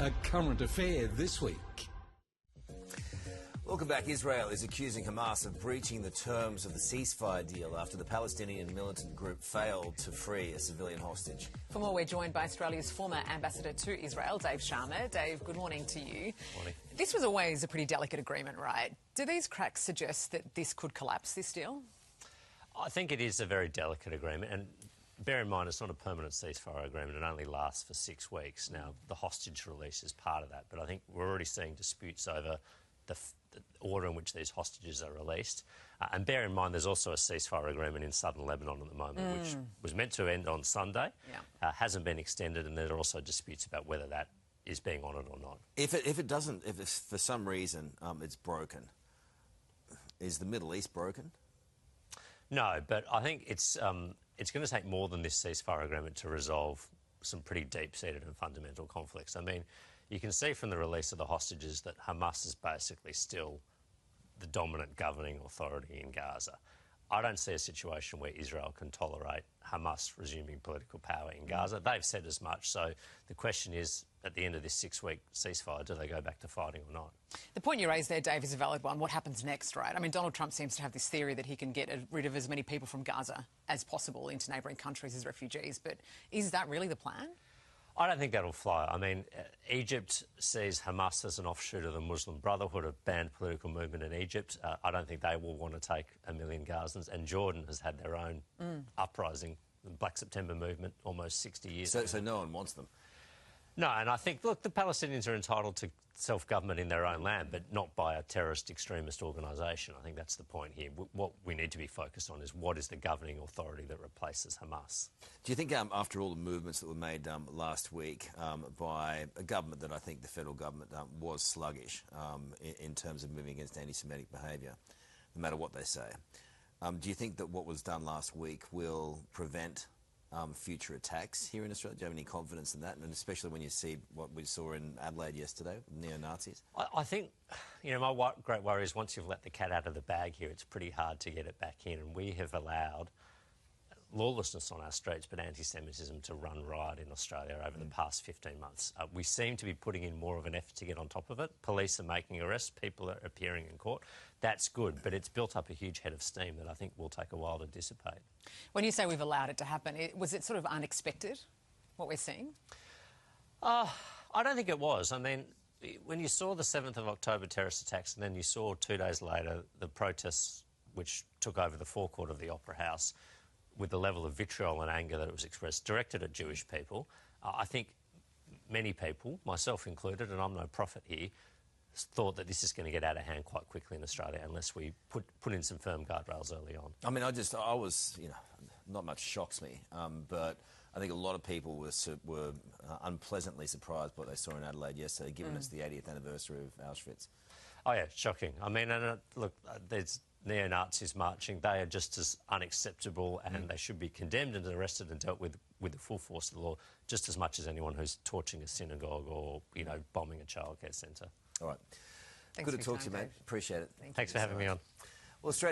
A current affair this week. Welcome back. Israel is accusing Hamas of breaching the terms of the ceasefire deal after the Palestinian militant group failed to free a civilian hostage. For more, we're joined by Australia's former ambassador to Israel, Dave Sharma. Dave, good morning to you. Morning. This was always a pretty delicate agreement, right? Do these cracks suggest that this could collapse, this deal? I think it is a very delicate agreement, and bear in mind it's not a permanent ceasefire agreement. It only lasts for 6 weeks. Now, the hostage release is part of that, but I think we're already seeing disputes over the order in which these hostages are released. And bear in mind there's also a ceasefire agreement in southern Lebanon at the moment, which was meant to end on Sunday, hasn't been extended, and there are also disputes about whether that is being honoured or not. If For some reason it's broken, is the Middle East broken? No, but I think it's going to take more than this ceasefire agreement to resolve some pretty deep-seated and fundamental conflicts. I mean, you can see from the release of the hostages that Hamas is basically still the dominant governing authority in Gaza. I don't see a situation where Israel can tolerate Hamas resuming political power in Gaza. They've said as much. So the question is, at the end of this 6-week ceasefire, do they go back to fighting or not? The point you raised there, Dave, is a valid one. What happens next, right? I mean, Donald Trump seems to have this theory that he can get rid of as many people from Gaza as possible into neighbouring countries as refugees. But is that really the plan? I don't think that'll fly. I mean, Egypt sees Hamas as an offshoot of the Muslim Brotherhood, a banned political movement in Egypt. I don't think they will want to take 1 million Gazans. And Jordan has had their own uprising, the Black September movement, almost 60 years ago. So no one wants them? No, and I think, look, the Palestinians are entitled to self-government in their own land, but not by a terrorist extremist organisation. I think that's the point here. What we need to be focused on is what is the governing authority that replaces Hamas. Do you think, after all the movements that were made last week by a government that I think the federal government was sluggish in terms of moving against anti-Semitic behaviour, no matter what they say, do you think that what was done last week will prevent future attacks here in Australia? Do you have any confidence in that? And especially when you see what we saw in Adelaide yesterday, neo-Nazis? I think, you know, my great worry is once you've let the cat out of the bag here, it's pretty hard to get it back in. And we have allowed lawlessness on our streets, but anti-Semitism to run riot in Australia over the past 15 months. We seem to be putting in more of an effort to get on top of it. Police are making arrests, people are appearing in court. That's good, but it's built up a huge head of steam that I think will take a while to dissipate. When you say we've allowed it to happen, was it sort of unexpected, what we're seeing? I don't think it was. I mean, when you saw the 7th of October terrorist attacks and then you saw 2 days later the protests which took over the forecourt of the Opera House, with the level of vitriol and anger that it was expressed, directed at Jewish people, I think many people, myself included, and I'm no prophet here, thought that this is going to get out of hand quite quickly in Australia unless we put in some firm guardrails early on. I mean, I was, you know, not much shocks me, but I think a lot of people were unpleasantly surprised by what they saw in Adelaide yesterday, given it's the 80th anniversary of Auschwitz. Oh, yeah, shocking. I mean, look, there's neo-Nazis marching. They are just as unacceptable and they should be condemned and arrested and dealt with the full force of the law just as much as anyone who's torching a synagogue or, you know, bombing a childcare centre. All right. Thanks Good to talk to you, mate. Appreciate it. Thanks for having me on. Well, straight